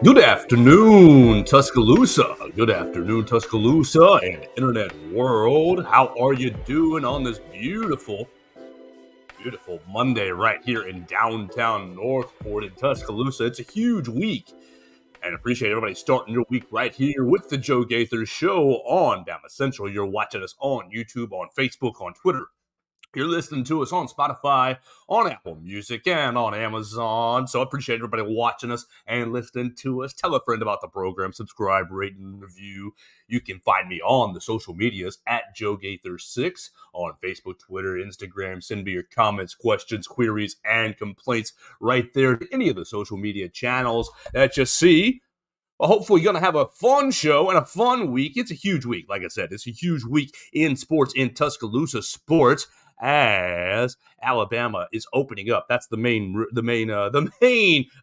Good afternoon, Tuscaloosa. Good afternoon, Tuscaloosa and internet world. How are you doing on this beautiful Monday right here in downtown Northport in Tuscaloosa? It's a huge week, and appreciate everybody starting your week right here with the Joe Gaither Show on BamaCentral. You're watching us on YouTube, on Facebook, on Twitter. You're listening to us on Spotify, on Apple Music, and on Amazon. So I appreciate everybody watching us and listening to us. Tell a friend about the program. Subscribe, rate, and review. You can find me on the social medias at Joe Gaither6 on Facebook, Twitter, Instagram. Send me your comments, questions, queries, and complaints right there to any of the social media channels that you see. Well, hopefully you're going to have a fun show and a fun week. It's a huge week. Like I said, it's a huge week in sports, in Tuscaloosa sports, as Alabama is opening up. That's the main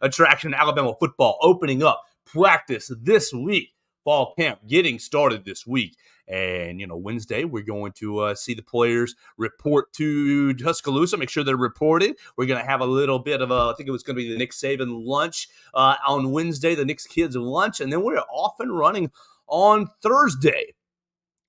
attraction. Alabama football opening up. Practice this week. Fall camp getting started this week. And, Wednesday, we're going to see the players report to Tuscaloosa, make sure they're reported. We're going to have a little bit of I think it was going to be the Nick Saban lunch on Wednesday, the Knicks kids lunch. And then we're off and running on Thursday.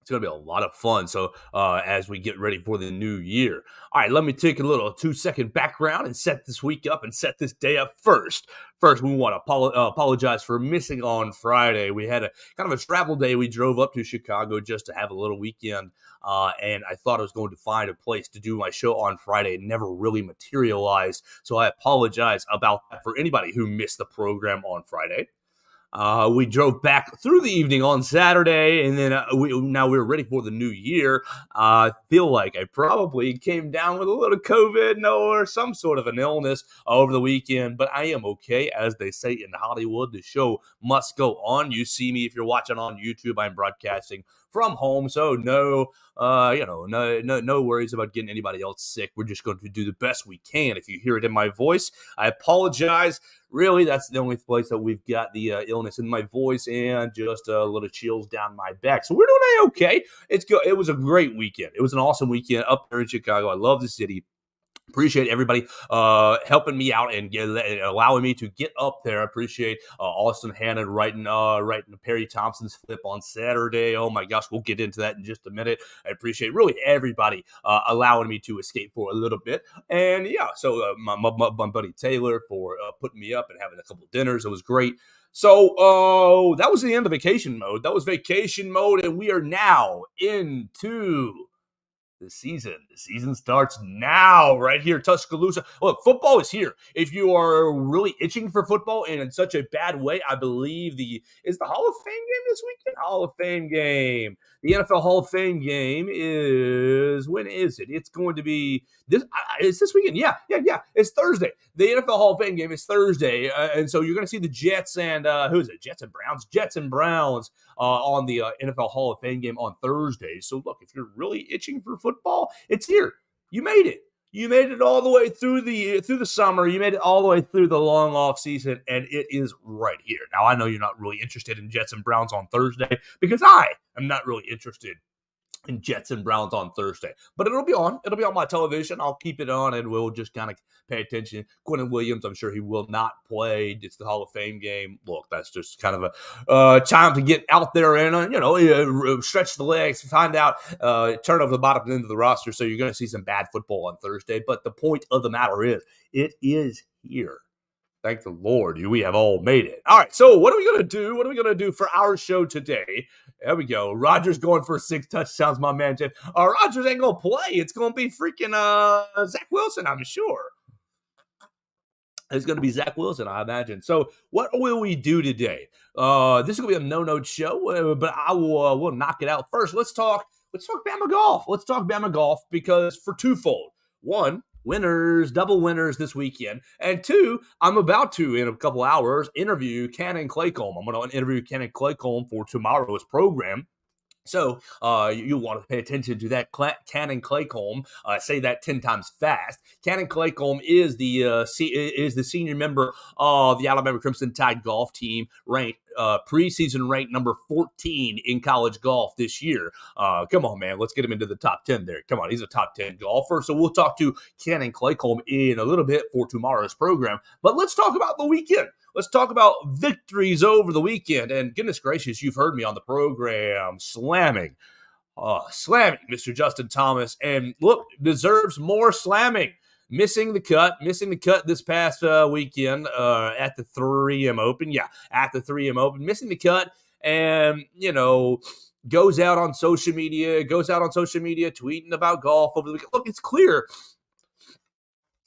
It's going to be a lot of fun. So as we get ready for the new year. All right, let me take a little 2-second background and set this week up and set this day up first. First, we want to apologize for missing on Friday. We had a kind of a travel day. We drove up to Chicago just to have a little weekend, and I thought I was going to find a place to do my show on Friday. It never really materialized, so I apologize about that for anybody who missed the program on Friday. We drove back through the evening on Saturday, and then now we're ready for the new year. I feel like I probably came down with a little COVID or some sort of an illness over the weekend, but I am okay. As they say in Hollywood, the show must go on. You see me if you're watching on YouTube. I'm broadcasting from home, so no worries about getting anybody else sick. We're just going to do the best we can. If you hear it in my voice, I apologize. Really, that's the only place that we've got the illness in my voice and just a little chills down my back. So we're doing okay. It's good. It was a great weekend. It was an awesome weekend up there in Chicago. I love the city. Appreciate everybody helping me out and allowing me to get up there. I appreciate Austin Hannon writing Perry Thompson's flip on Saturday. Oh my gosh, we'll get into that in just a minute. I appreciate really everybody allowing me to escape for a little bit. And yeah, so my buddy Taylor for putting me up and having a couple of dinners. It was great. So that was the end of vacation mode. That was vacation mode, and we are now into the season. The season starts now, right here, Tuscaloosa. Look, football is here. If you are really itching for football and in such a bad way, I believe is the Hall of Fame game this weekend? Hall of Fame game. The NFL Hall of Fame game is, when is it? It's going to be it's this weekend. Yeah. It's Thursday. The NFL Hall of Fame game is Thursday. And so you're going to see the Jets and, who is it? Jets and Browns on the NFL Hall of Fame game on Thursday. So look, if you're really itching for football, it's here. You made it. You made it all the way through the summer. You made it all the way through the long off season, and it is right here. Now, I know you're not really interested in Jets and Browns on Thursday because I am not really interested in Jets and Browns on Thursday. But it'll be on. It'll be on my television. I'll keep it on, and we'll just kind of pay attention. Quentin Williams, I'm sure he will not play. It's the Hall of Fame game. Look, that's just kind of a time to get out there and, stretch the legs, find out, turn over the bottom end of the roster. So you're going to see some bad football on Thursday. But the point of the matter is, it is here. Thank the Lord, we have all made it. All right, so what are we going to do? What are we going to do for our show today? There we go. Rodgers going for 6 touchdowns, my man, Jeff. Rodgers ain't going to play. It's going to be freaking Zach Wilson, I'm sure. It's going to be Zach Wilson, I imagine. So what will we do today? This is going to be a no-note show, but I will we'll knock it out. First, let's talk Bama golf. Let's talk Bama golf because for twofold. One, double winners this weekend. And two, I'm about to, in a couple hours, interview Cannon Claycomb. I'm going to interview Cannon Claycomb for tomorrow's program. So you want to pay attention to that Cannon Claycomb. Say that 10 times fast. Cannon Claycomb is the senior member of the Alabama Crimson Tide golf team, ranked preseason ranked number 14 in college golf this year. Come on, man. Let's get him into the top 10 there. Come on, he's a top 10 golfer. So we'll talk to Cannon Claycomb in a little bit for tomorrow's program. But let's talk about the weekend. Let's talk about victories over the weekend. And goodness gracious, you've heard me on the program slamming Mr. Justin Thomas. And look, deserves more slamming. Missing the cut this past weekend at the 3M Open. Yeah, at the 3M Open. Missing the cut and, goes out on social media, tweeting about golf over the weekend. Look, it's clear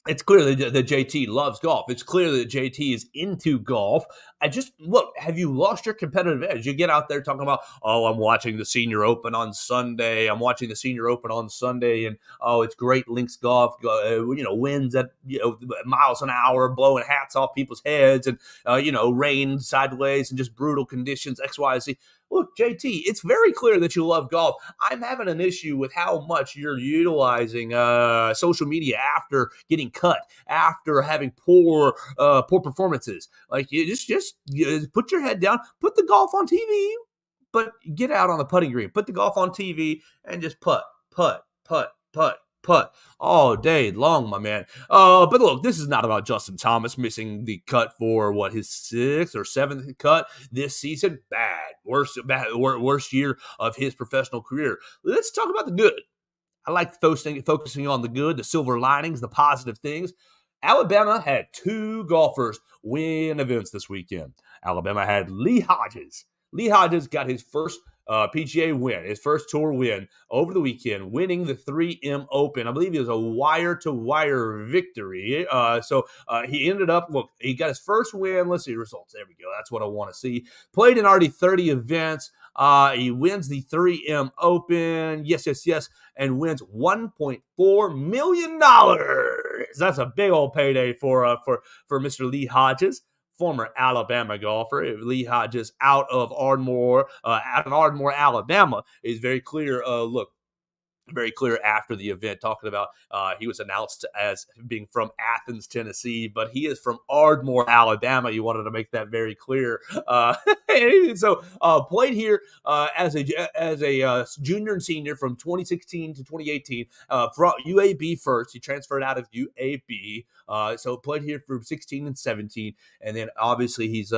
that JT loves golf. It's clear that JT is into golf. Have you lost your competitive edge? You get out there talking about, I'm watching the Senior Open on Sunday. And, it's great links golf, winds at, miles an hour, blowing hats off people's heads and, rain sideways and just brutal conditions, X, Y, Z. Look, JT, it's very clear that you love golf. I'm having an issue with how much you're utilizing social media after getting cut, after having poor performances. Like, you just put your head down, put the golf on TV, but get out on the putting green. Put the golf on TV and just putt all day long, my man. But look, this is not about Justin Thomas missing the cut for his 6th or 7th cut this season. Worst year of his professional career. Let's talk about the good. I like focusing on the good, the silver linings, the positive things. Alabama had 2 golfers win events this weekend. Alabama had Lee Hodges. Lee Hodges got his first PGA win, his first tour win over the weekend, winning the 3M Open. I believe it was a wire-to-wire victory. So he ended up, he got his first win. Let's see the results. There we go. That's what I want to see. Played in already 30 events. He wins the 3M Open. Yes, and wins $1.4 million. That's a big old payday for Mr. Lee Hodges. Former Alabama golfer. Lee Hodges out of Ardmore, Alabama, is very clear. Very clear after the event, talking about he was announced as being from Athens, Tennessee, but he is from Ardmore, Alabama. You wanted to make that very clear. So played here as a junior and senior from 2016 to 2018 from UAB first. He transferred out of UAB, so played here from 16 and 17, and then obviously he's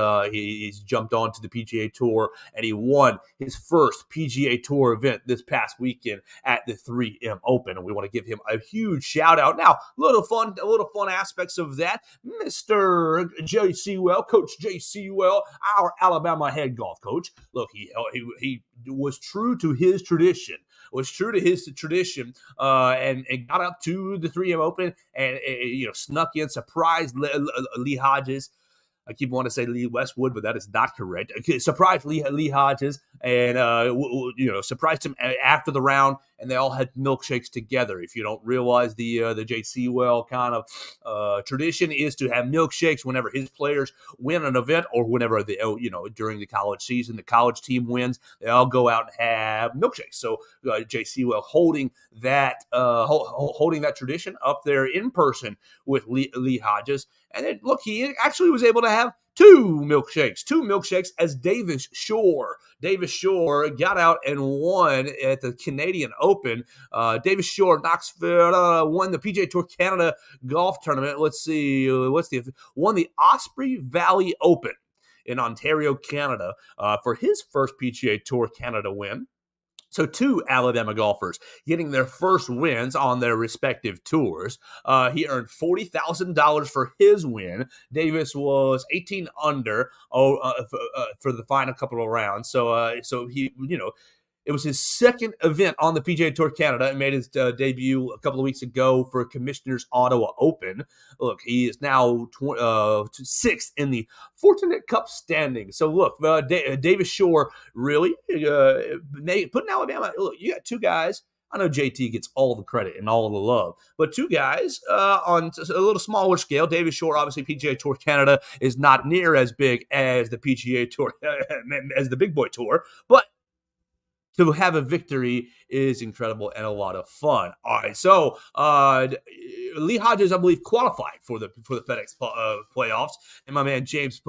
jumped on to the PGA Tour, and he won his first PGA Tour event this past weekend at the 3M Open, and we want to give him a huge shout out. Now, little fun aspects of that. Mr. J. Sewell, Coach J. Sewell, our Alabama head golf coach. Look, he was true to his tradition. And got up to the 3M Open and snuck in, surprised Lee Hodges. I keep wanting to say Lee Westwood, but that is not correct. Surprised Lee Hodges and surprised him after the round, and they all had milkshakes together. If you don't realize, the J. Sewell kind of tradition is to have milkshakes whenever his players win an event, or whenever during the college season, the college team wins, they all go out and have milkshakes. So J. Sewell holding that tradition up there in person with Lee Hodges. And then, look, he actually was able to have two milkshakes as Davis Shore got out and won at the Canadian Open. Davis Shore, Knoxville, won the PGA Tour Canada golf tournament. Let's see, won the Osprey Valley Open in Ontario, Canada, for his first PGA Tour Canada win. So 2 Alabama golfers getting their first wins on their respective tours. He earned $40,000 for his win. Davis was 18 under for the final couple of rounds. So he, it was his second event on the PGA Tour Canada and made his debut a couple of weeks ago for Commissioner's Ottawa Open. Look, he is now 6th in the Fortinet Cup standing. So look, Davis Shore really putting Alabama. Look, you got 2 guys. I know JT gets all the credit and all the love, but 2 guys on a little smaller scale. Davis Shore, obviously, PGA Tour Canada is not near as big as the PGA Tour, as the Big Boy Tour, but to have a victory is incredible and a lot of fun. All right, so Lee Hodges, I believe, qualified for the FedEx playoffs, and my man James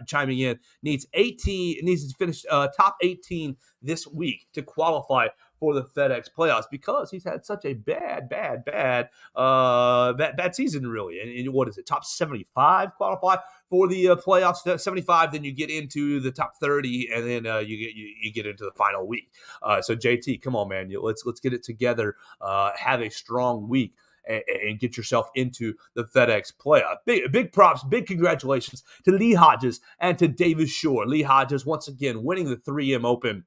chiming in needs to finish top 18 this week to qualify for the FedEx playoffs because he's had such a bad season, really. And what is it? Top 75 qualify for the playoffs. 75, then you get into the top 30, and then you get into the final week. So JT, come on, man, let's get it together. Have a strong week. And get yourself into the FedEx playoff. Big props, big congratulations to Lee Hodges and to Davis Shore. Lee Hodges, once again, winning the 3M Open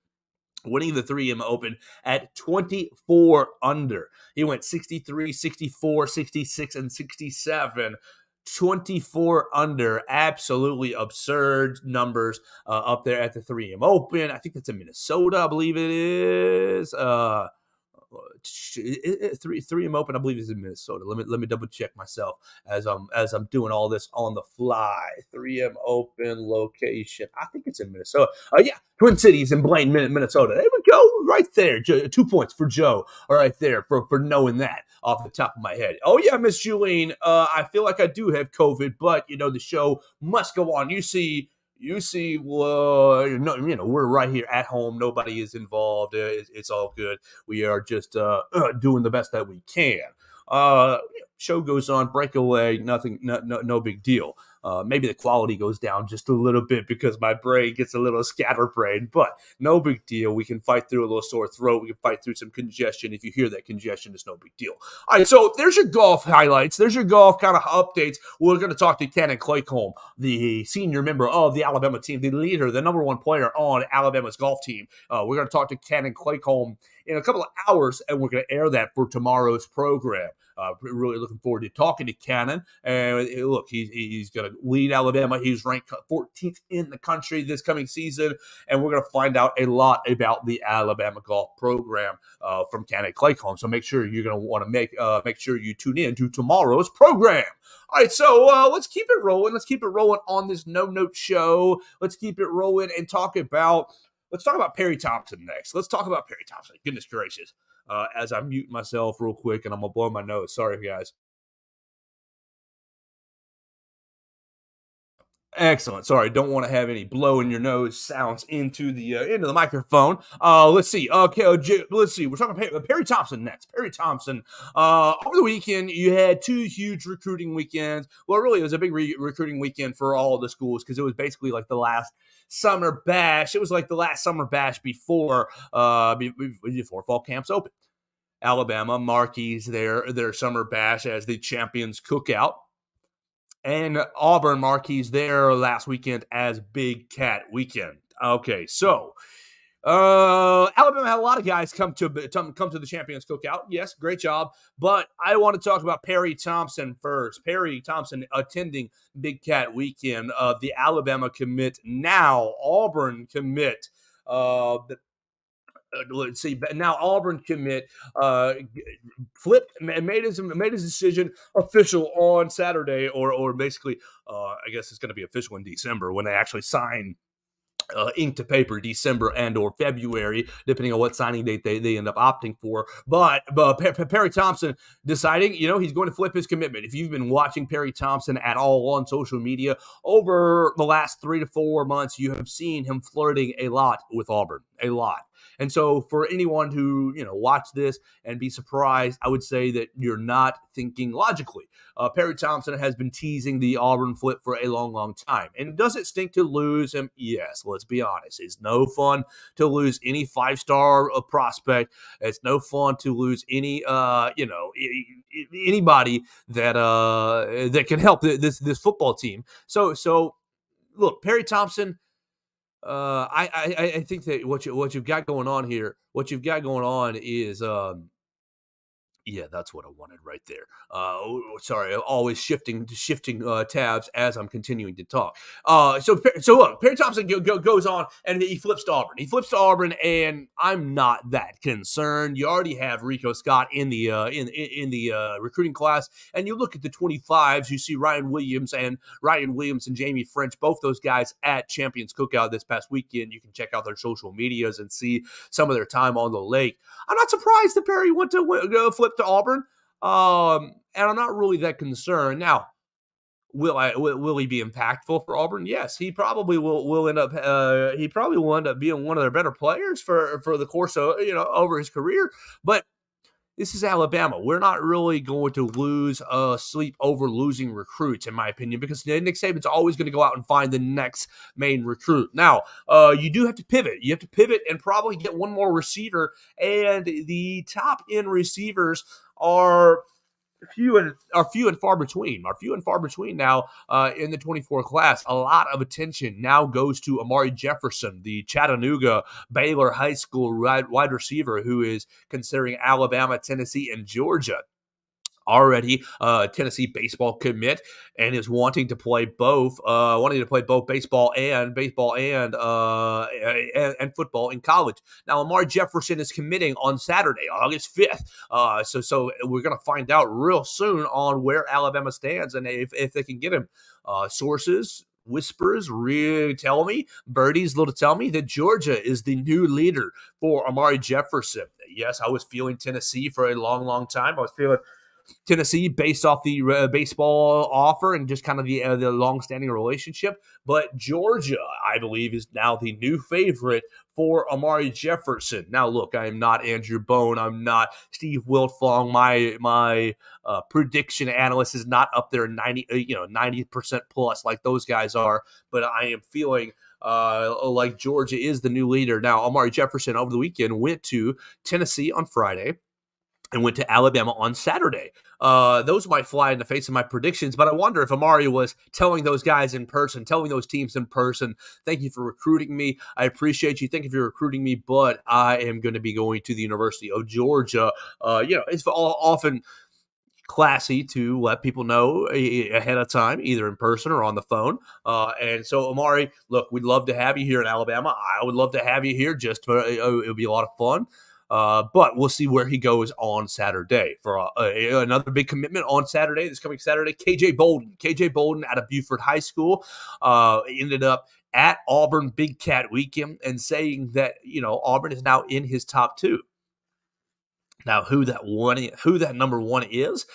at 24 under. He went 63, 64, 66, and 67. 24 under. Absolutely absurd numbers up there at the 3M Open. I think that's in Minnesota, I believe it is. 3M Open, I believe, is in Minnesota. Let me double check myself as I'm doing all this on the fly. 3M Open location, I think it's in Minnesota. Yeah, Twin Cities in Blaine, Minnesota. There we go, right there. 2 points for Joe, right there for knowing that off the top of my head. Oh yeah, Miss Julene, I feel like I do have COVID, but the show must go on. You see, we're right here at home. Nobody is involved. It's all good. We are just doing the best that we can. Show goes on, breakaway, nothing, no big deal. Maybe the quality goes down just a little bit because my brain gets a little scatterbrained, but no big deal. We can fight through a little sore throat. We can fight through some congestion. If you hear that congestion, it's no big deal. All right, so there's your golf highlights. There's your golf kind of updates. We're going to talk to Cannon Claycomb, the senior member of the Alabama team, the leader, the number one player on Alabama's golf team. We're going to talk to Cannon Claycomb in a couple of hours, and we're going to air that for tomorrow's program. Really looking forward to talking to Cannon. And look, he's going to lead Alabama. He's ranked 14th in the country this coming season, and we're going to find out a lot about the Alabama golf program from Cannon Claycomb. So make sure you're going to want to make sure you tune in to tomorrow's program. All right, so let's keep it rolling. Let's keep it rolling on this no-note show. Let's keep it rolling and let's talk about Perry Thompson next. Let's talk about Perry Thompson. Goodness gracious. As I mute myself real quick, and I'm going to blow my nose. Sorry, guys. Excellent. Sorry, don't want to have any blowing your nose sounds into the microphone. Let's see. Okay, let's see. We're talking about Perry Thompson next. Perry Thompson. Over the weekend, you had 2 huge recruiting weekends. Well, really, it was a big recruiting weekend for all of the schools because it was basically like the last summer bash. It was like the last summer bash before fall camps open. Alabama marquees their summer bash as the champions cookout. And Auburn marquees their last weekend as Big Cat Weekend. Okay, so Alabama had a lot of guys come to the Champions Cookout. Yes, great job. But I want to talk about Perry Thompson first. Perry Thompson attending Big Cat Weekend. The Alabama commit, now Auburn commit. Let's see. Now Auburn commit flipped and made his decision official on Saturday, or basically, I guess it's going to be official in December when they actually sign ink to paper, December and or February, depending on what signing date they end up opting for. But Perry Thompson deciding, he's going to flip his commitment. If you've been watching Perry Thompson at all on social media over the last 3 to 4 months, you have seen him flirting a lot with Auburn, a lot. And so for anyone who, watch this and be surprised, I would say that you're not thinking logically. Perry Thompson has been teasing the Auburn flip for a long, long time. And does it stink to lose him? Yes, let's be honest. It's no fun to lose any 5-star prospect. It's no fun to lose any, anybody that can help this football team. So look, Perry Thompson, I think that what you've got going on here, is Yeah, that's what I wanted right there. Sorry, always shifting tabs as I'm continuing to talk. So look, Perry Thompson goes on and he flips to Auburn. He flips to Auburn, and I'm not that concerned. You already have Rico Scott in the recruiting class, and you look at the 25s. You see Ryan Williams and Jamie French, both those guys at Champions Cookout this past weekend. You can check out their social medias and see some of their time on the lake. I'm not surprised that Perry went to go flip to Auburn, and I'm not really that concerned. Now, will he be impactful for Auburn? Yes, he probably will end up. He probably will end up being one of their better players for the course of over his career. But this is Alabama. We're not really going to lose sleep over losing recruits, in my opinion, because Nick Saban's always going to go out and find the next main recruit. Now, you do have to pivot. You have to pivot and probably get one more receiver, and the top end receivers are few and far between. Are few and far between now in the 24 class. A lot of attention now goes to Amari Jefferson, the Chattanooga Baylor High School wide receiver who is considering Alabama, Tennessee, and Georgia. Already Tennessee baseball commit and is wanting to play both baseball and football in college. Now Lamar Jefferson is committing on Saturday, August 5th. So we're gonna find out real soon on where Alabama stands and if they can get him. Whispers really tell me, birdies little tell me that Georgia is the new leader for Amari Jefferson. Yes, I was feeling Tennessee for a long, long time. I was feeling Tennessee based off the baseball offer and just kind of the long-standing relationship. But Georgia, I believe, is now the new favorite for Amari Jefferson. Now, look, I am not Andrew Bone. I'm not Steve Wiltfong. My prediction analyst is not up there 90% plus like those guys are. But I am feeling like Georgia is the new leader. Now, Amari Jefferson over the weekend went to Tennessee on Friday and went to Alabama on Saturday. Those might fly in the face of my predictions, but I wonder if Amari was telling those guys in person, telling those teams in person, thank you for recruiting me. I appreciate you. Thank you for recruiting me, but I am going to be going to the University of Georgia. It's often classy to let people know ahead of time, either in person or on the phone. And so, Amari, look, we'd love to have you here in Alabama. I would love to have you here. It would be a lot of fun. But we'll see where he goes on Saturday. For another big commitment on Saturday, this coming Saturday, KJ Bolden out of Buford High School ended up at Auburn Big Cat Weekend and saying that, Auburn is now in his top two. Now, who that number one is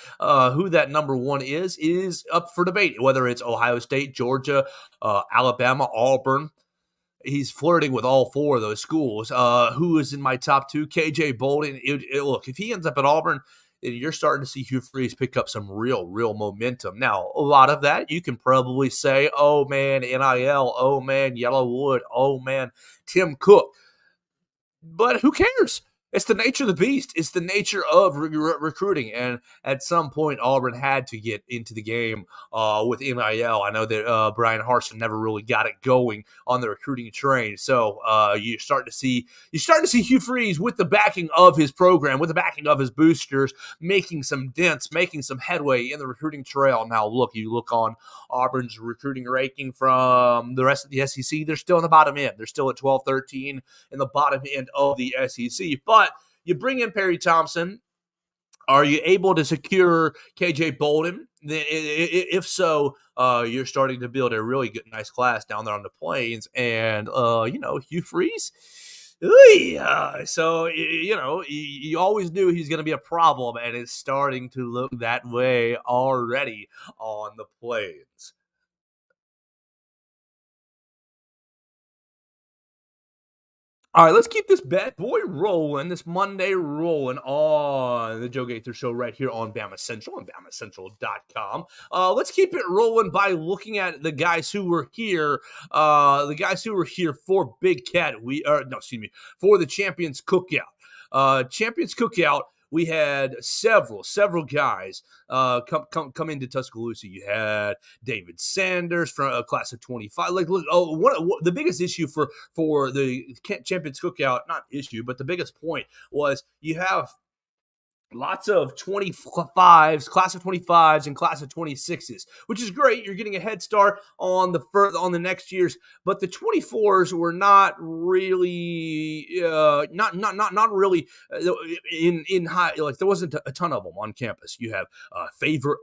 up for debate. Whether it's Ohio State, Georgia, Alabama, Auburn. He's flirting with all four of those schools. Who is in my top two? KJ Bolden. Look, if he ends up at Auburn, you're starting to see Hugh Freeze pick up some real momentum. Now, a lot of that you can probably say, oh man, NIL, oh man, Yellowwood, oh man, Tim Cook. But who cares? It's the nature of the beast. It's the nature of recruiting. And at some point, Auburn had to get into the game with NIL. I know that Brian Harsin never really got it going on the recruiting train. So you start to see Hugh Freeze with the backing of his program, with the backing of his boosters, making some dents, making some headway in the recruiting trail. Now, you look on Auburn's recruiting ranking from the rest of the SEC. They're still in the bottom end. They're still at 12-13 in the bottom end of the SEC. But you bring in Perry Thompson. Are you able to secure KJ Bolden? If so, you're starting to build a really good, nice class down there on the plains. And, Hugh Freeze. So, you always knew he's going to be a problem, and it's starting to look that way already on the plains. All right, let's keep this bad boy rolling, this Monday rolling on the Joe Gaither Show right here on BamaCentral and BamaCentral.com. Let's keep it rolling by looking at the guys who were here, for Big Cat. For the Champions Cookout. We had several guys come into Tuscaloosa. You had David Sanders from a class of 25. The biggest issue for the Champions Cookout, not issue, but the biggest point was you have lots of 25s, class of 25s and class of 26s, which is great. You're getting a head start on the next year's, but the 24s were not really not really in high, like there wasn't a ton of them on campus. You have Favor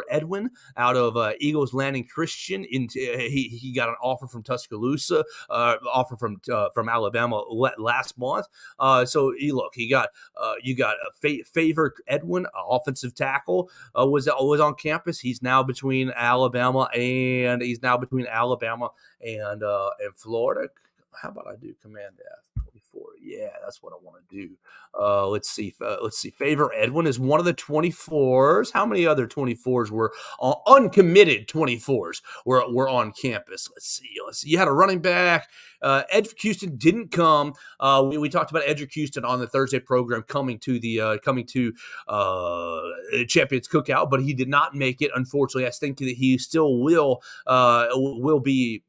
Edwin out of Eagles Landing Christian. He got an offer from Tuscaloosa, offer from Alabama last month. So he got you got Favor Edwin, offensive tackle, was on campus. He's now between Alabama and Florida. How about I do Command F24? Yeah, that's what I want to do. Let's see. Favor Edwin is one of the 24s. How many other 24s were uncommitted 24s were on campus? Let's see. You had a running back. Edric Houston didn't come. We talked about Edric Houston on the Thursday program coming to Champions Cookout, but he did not make it. Unfortunately, I think that he still will be.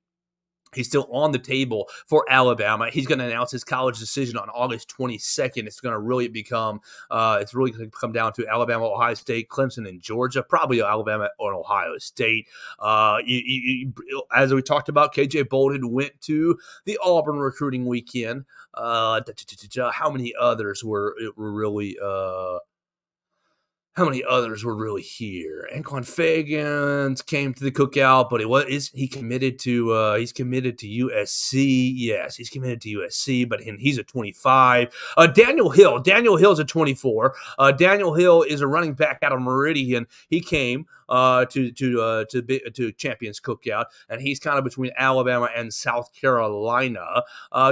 He's still on the table for Alabama. He's going to announce his college decision on August 22nd. It's going to really it's really going to come down to Alabama, Ohio State, Clemson, and Georgia. Probably Alabama or Ohio State. As we talked about, KJ Bolden went to the Auburn recruiting weekend. How many others were really? How many others were really here? Anquan Fagans came to the cookout, but he's committed to USC. Yes, he's committed to USC, but he's a 25. Daniel Hill's a 24. Daniel Hill is a running back out of Meridian. He came to Champions Cookout, and he's kind of between Alabama and South Carolina.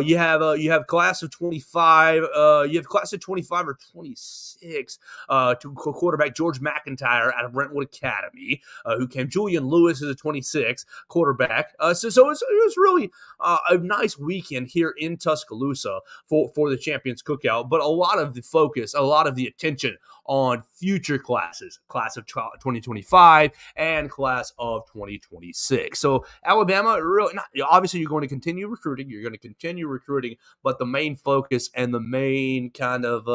You have class of 25. You have class of 25 or 26 to quarterback George McIntyre out of Brentwood Academy, who came. Julian Lewis is a 26 quarterback. So it was really a nice weekend here in Tuscaloosa for the Champions Cookout, but a lot of the focus, a lot of the attention on future classes, class of 2025 and class of 2026. So Alabama, really, obviously you're going to continue recruiting. But the main focus and the main kind of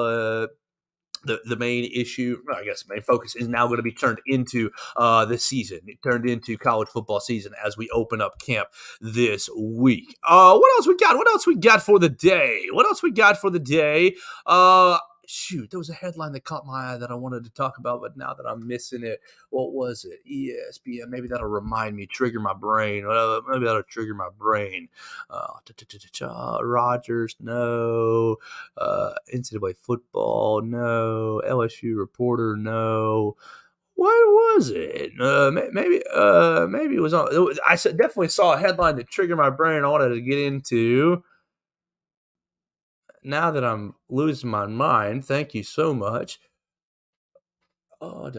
the main issue, I guess the main focus is now going to be turned into the season. It turned into college football season as we open up camp this week. What else we got for the day? Shoot, there was a headline that caught my eye that I wanted to talk about, but now that I'm missing it, what was it? ESPN. Maybe that'll remind me, trigger my brain. Maybe that'll trigger my brain. Rogers, no. NCAA football, no. LSU reporter, no. What was it? Maybe it was on. I definitely saw a headline that triggered my brain. I wanted to get into. Now that I'm losing my mind, thank you so much. I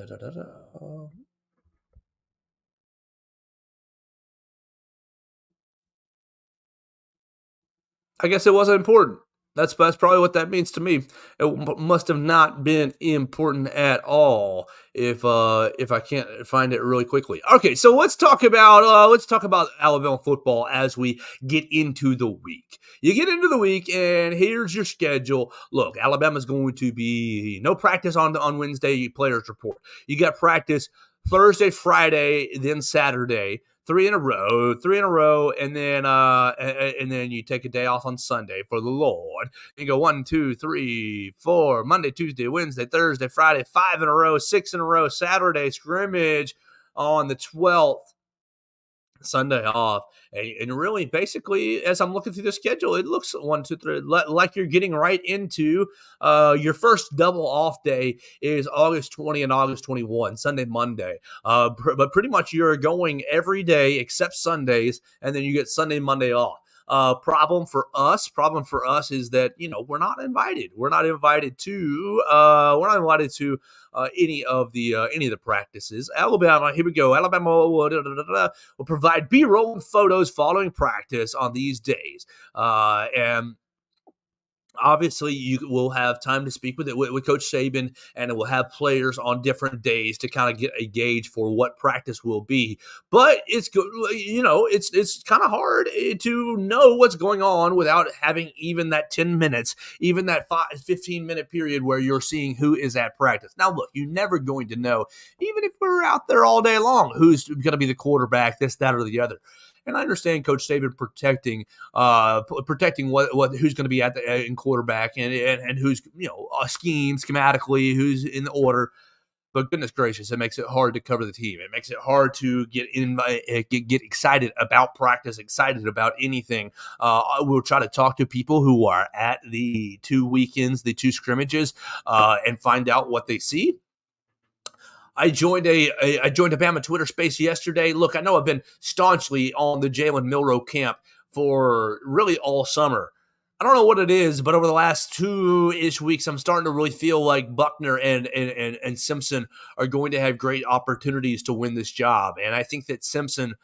guess it wasn't important. That's probably what that means to me. It must have not been important at all if I can't find it really quickly. Okay, so let's talk about Alabama football as we get into the week. You get into the week, and here's your schedule. Look, Alabama's going to be no practice on Wednesday. Players report. You got practice Thursday, Friday, then Saturday. Three in a row, and then you take a day off on Sunday for the Lord. You go 1, 2, 3, 4, Monday, Tuesday, Wednesday, Thursday, Friday, 5 in a row, 6 in a row, Saturday scrimmage on the 12th. Sunday off, and really, basically, as I'm looking through the schedule, it looks 1, 2, 3 like you're getting right into your first double off day is August 20 and August 21, Sunday, Monday. But pretty much you're going every day except Sundays, and then you get Sunday, Monday off. Problem for us is that we're not invited. We're not invited to any of the practices. Alabama, here we go. Alabama will provide B-roll photos following practice on these days, and Obviously, you will have time to speak with Coach Saban, and it will have players on different days to kind of get a gauge for what practice will be. But it's good, it's kind of hard to know what's going on without having even that 10 minutes, even that 15-minute period where you're seeing who is at practice. Now, look, you're never going to know, even if we're out there all day long, who's going to be the quarterback, this, that, or the other. And I understand Coach Saban protecting what who's going to be at the in quarterback and who's schematically who's in the order. But goodness gracious, it makes it hard to cover the team. It makes it hard to get excited about practice, excited about anything. We'll try to talk to people who are at the 2 weekends, the 2 scrimmages, and find out what they see. I joined a Bama Twitter space yesterday. Look, I know I've been staunchly on the Jalen Milroe camp for really all summer. I don't know what it is, but over the last 2-ish weeks, I'm starting to really feel like Buckner and Simpson are going to have great opportunities to win this job. And I think that Simpson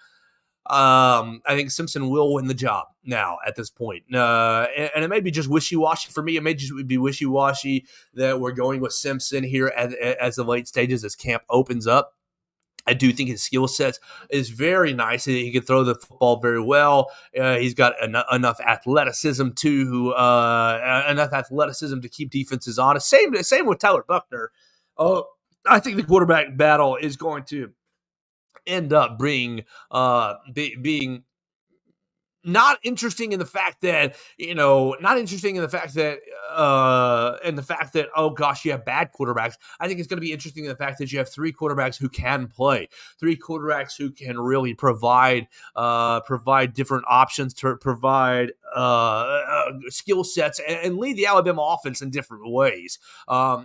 will win the job now at this point. And it may be just wishy-washy for me. It may just be wishy-washy that we're going with Simpson here as the late stages as camp opens up. I do think his skill set is very nice. He can throw the football very well. He's got enough athleticism to keep defenses honest. Same with Tyler Buckner. I think the quarterback battle is going to end up being not interesting in the fact that, oh gosh, you have bad quarterbacks. I think it's going to be interesting in the fact that you have 3 quarterbacks who can play, 3 quarterbacks who can really provide different options, to provide skill sets and lead the Alabama offense in different ways.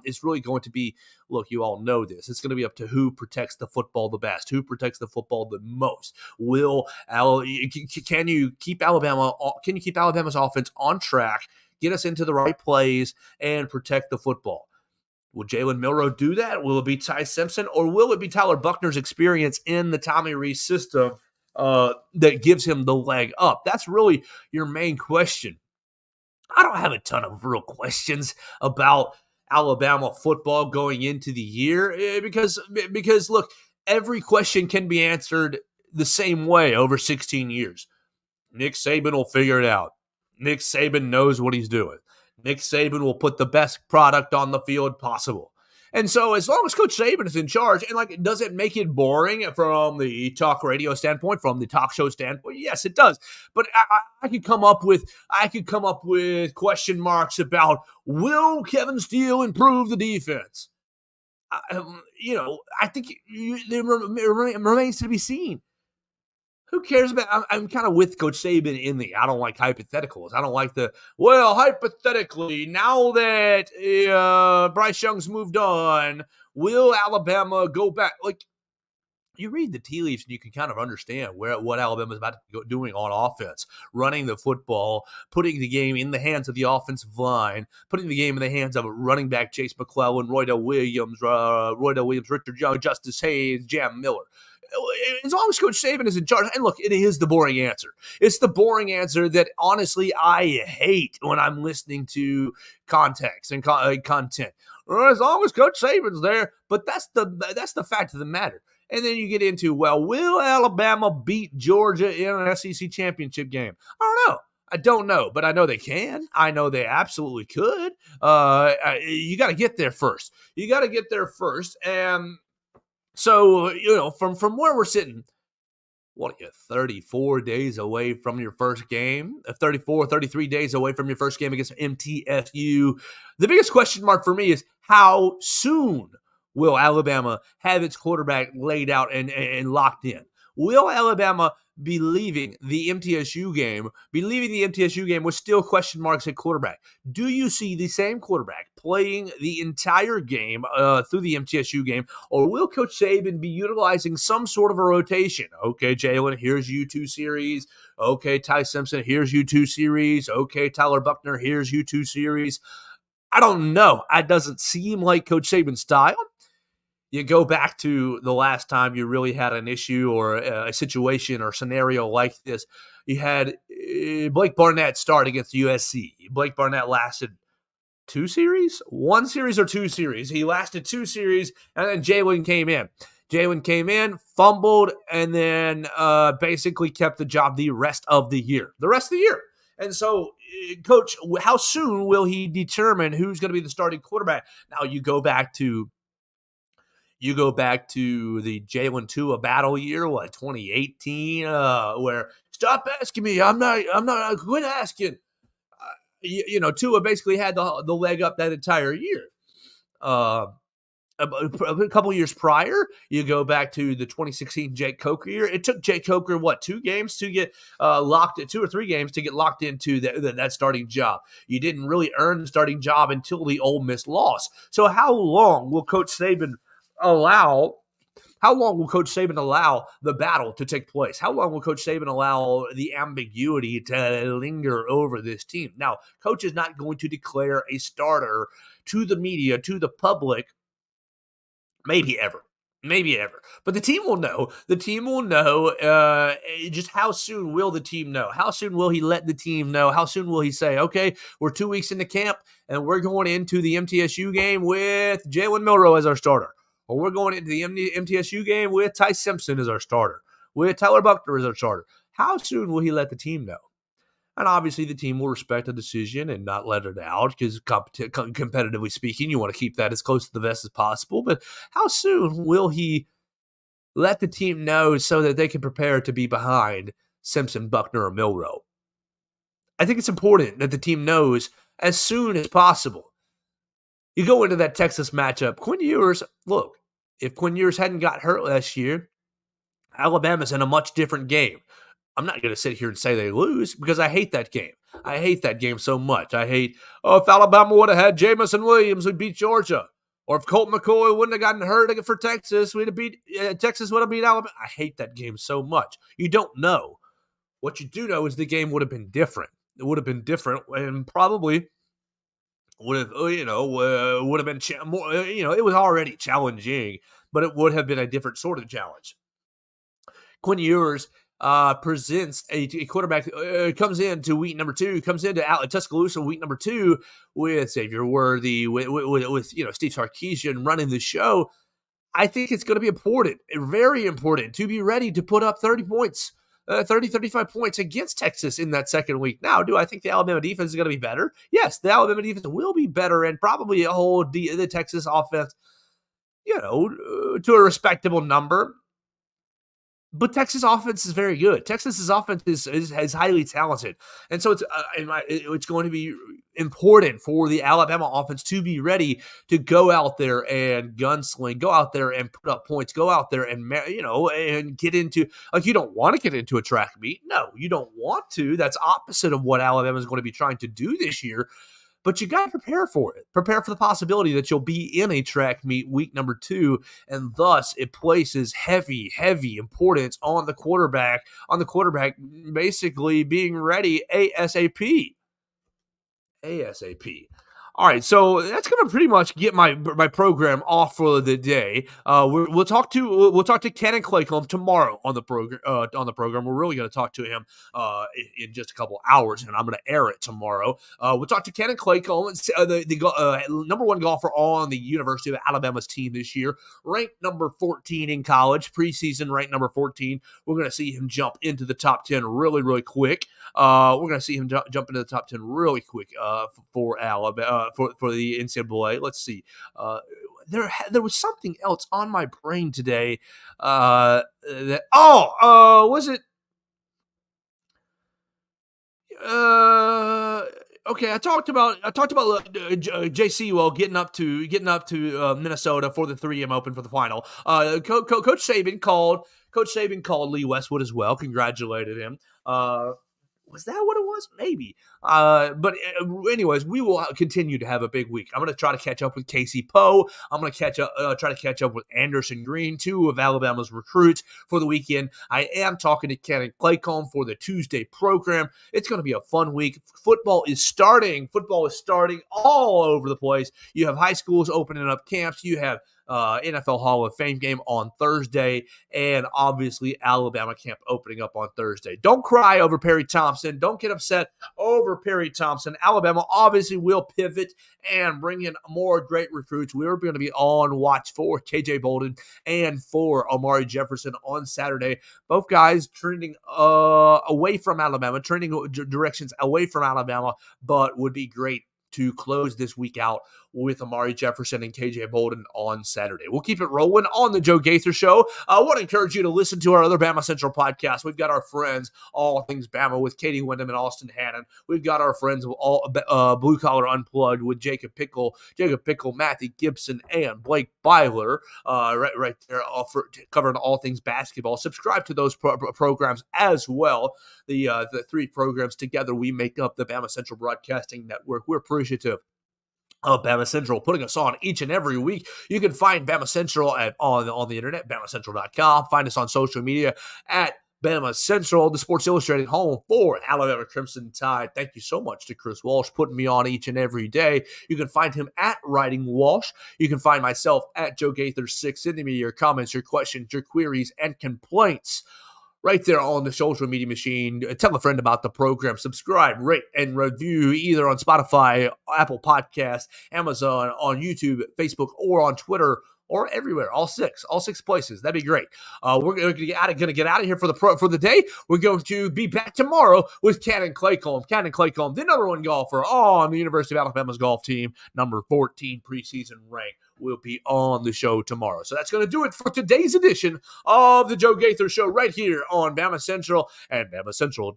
It's really going to be, look, you all know this. It's going to be up to who protects the football the best, who protects the football the most. Can you keep Alabama's offense on track, get us into the right plays, and protect the football? Will Jalen Milroe do that? Will it be Ty Simpson, or will it be Tyler Buckner's experience in the Tommy Rees system that gives him the leg up? That's really your main question. I don't have a ton of real questions about Alabama football going into the year because look, every question can be answered the same way over 16 years. Nick Saban will figure it out. Nick Saban knows what he's doing. Nick Saban will put the best product on the field possible. And so as long as Coach Saban is in charge, and does it make it boring from the talk radio standpoint, from the talk show standpoint? Yes, it does. But I could come up with question marks about, will Kevin Steele improve the defense? I think it remains to be seen. Who cares about? I'm kind of with Coach Saban in I don't like hypotheticals. I don't like hypothetically, now that Bryce Young's moved on, will Alabama go back? Like, you read the tea leaves and you can kind of understand what Alabama's about to go doing on offense, running the football, putting the game in the hands of the offensive line, putting the game in the hands of running back Chase McClellan, Roydell Williams, Richard Young, Justice Hayes, Jam Miller. As long as Coach Saban is in charge, and look, it is the boring answer. It's the boring answer that, honestly, I hate when I'm listening to context and content. As long as Coach Saban's there, but that's the fact of the matter. And then you get into, well, will Alabama beat Georgia in an SEC championship game? I don't know, but I know they can. I know they absolutely could. You got to get there first. And so, from where we're sitting, 34 days away from your first game, 33 days away from your first game against MTSU. The biggest question mark for me is, how soon will Alabama have its quarterback laid out and locked in? Will Alabama be leaving the MTSU game with still question marks at quarterback? Do you see the same quarterback playing the entire game through the MTSU game, or will Coach Saban be utilizing some sort of a rotation? Okay, Jalen, here's you 2 series. Okay, Ty Simpson, here's you 2 series. Okay, Tyler Buckner, here's you 2 series. I don't know. It doesn't seem like Coach Saban's style. you go back to the last time you really had an issue or a situation or scenario like this. You had Blake Barnett start against USC. Blake Barnett lasted one series or two series. He lasted two series, and then Jalen came in. Jalen came in, fumbled, and then basically kept the job the rest of the year. And so, Coach, how soon will he determine who's going to be the starting quarterback? Now you go back to the Jalen Tua battle year, 2018, where stop asking me. I'm not quit asking. Tua basically had the leg up that entire year. A couple years prior, you go back to the 2016 Jake Coker year. It took Jake Coker, 2 games to get locked in, 2 or 3 games to get locked into that starting job. You didn't really earn the starting job until the Ole Miss loss. So how long will Coach Saban allow the battle to take place? How long will Coach Saban allow the ambiguity to linger over this team? Now, Coach is not going to declare a starter to the media, to the public, maybe ever. But the team will know. Just how soon will the team know? How soon will he let the team know? How soon will he say, okay, we're 2 weeks into camp, and we're going into the MTSU game with Jalen Milroe as our starter? Or we're going into the MTSU game with Ty Simpson as our starter, with Tyler Buckner as our starter. How soon will he let the team know? And obviously the team will respect the decision and not let it out because competitively speaking, you want to keep that as close to the vest as possible. But how soon will he let the team know so that they can prepare to be behind Simpson, Buckner, or Milroe? I think it's important that the team knows as soon as possible. You go into that Texas matchup. Quinn Ewers, look, if Quinn Ewers hadn't got hurt last year, Alabama's in a much different game. I'm not going to sit here and say they lose because I hate that game. I hate that game so much. If Alabama would have had Jamison Williams, we'd beat Georgia. Or if Colt McCoy wouldn't have gotten hurt for Texas, Texas would have beat Alabama. I hate that game so much. You don't know. What you do know is the game would have been different. It would have been different and probably would have been more. It was already challenging, but it would have been a different sort of challenge. Quinn Ewers presents a quarterback, comes into week number 2, comes into Tuscaloosa week number 2 with Xavier Worthy, with Steve Sarkisian running the show. I think it's going to be important, very important, to be ready to put up 30 points. 35 points against Texas in that second week. Now, do I think the Alabama defense is going to be better? Yes, the Alabama defense will be better and probably hold the Texas offense, to a respectable number. But Texas offense is very good. Texas's offense is highly talented. And so it's going to be important for the Alabama offense to be ready to go out there and gunsling, go out there and put up points, go out there and, and get into, you don't want to get into a track meet. No, you don't want to. That's opposite of what Alabama is going to be trying to do this year. But you got to prepare for it. Prepare for the possibility that you'll be in a track meet week number 2, and thus it places heavy importance on the quarterback basically being ready ASAP. All right, so that's going to pretty much get my program off for the day. We'll talk to Ken and Claycomb tomorrow on the program. We're really going to talk to him in just a couple hours, and I'm going to air it tomorrow. We'll talk to Ken and Claycomb, the number 1 golfer on the University of Alabama's team this year, ranked number 14 in college, preseason ranked number 14. We're going to see him jump into the top 10 really quick. We're going to see him jump into the top 10 really quick for Alabama. For the NCAA. Let's see. There was something else on my brain today. Was it? Okay, I talked about JC getting up to Minnesota for the 3M Open for the final. Coach Saban called Lee Westwood as well. Congratulated him. Was that what it was? Maybe. But anyways, we will continue to have a big week. I'm going to try to catch up with Casey Poe. I'm going to try to catch up with Anderson Green, 2 of Alabama's recruits for the weekend. I am talking to Ken and Claycomb for the Tuesday program. It's going to be a fun week. Football is starting all over the place. You have high schools opening up camps. You have NFL Hall of Fame game on Thursday, and obviously Alabama camp opening up on Thursday. Don't cry over Perry Thompson. Don't get upset over Perry Thompson. Alabama obviously will pivot and bring in more great recruits. We're going to be on watch for KJ Bolden and for Amari Jefferson on Saturday. Both guys trending away from Alabama, trending directions away from Alabama, but would be great to close this week out with Amari Jefferson and KJ Bolden on Saturday. We'll keep it rolling on the Joe Gaither Show. I want to encourage you to listen to our other Bama Central podcast. We've got our friends, All Things Bama, with Katie Wyndham and Austin Hannon. We've got our friends, all Blue Collar Unplugged, with Jacob Pickle, Matthew Gibson, and Blake Byler, right there, covering all things basketball. Subscribe to those programs as well. The three programs together, we make up the Bama Central Broadcasting Network. We're appreciative of Bama Central putting us on each and every week. You can find Bama Central on the internet, BamaCentral.com. Find us on social media at Bama Central, the Sports Illustrated home for Alabama Crimson Tide. Thank you so much to Chris Walsh putting me on each and every day. You can find him at Writing Walsh. You can find myself at Joe Gaither6. Sending me your comments, your questions, your queries, and complaints right there on the social media machine. Tell a friend about the program. Subscribe, rate, and review either on Spotify, Apple Podcasts, Amazon, on YouTube, Facebook, or on Twitter, or everywhere. All six places. That'd be great. We're going to get out of here for the day. We're going to be back tomorrow with Cannon Claycomb. Cannon Claycomb, the number one golfer on the University of Alabama's golf team, number 14 preseason rank, will be on the show tomorrow. So that's going to do it for today's edition of the Joe Gaither Show right here on Bama Central and BamaCentral.com.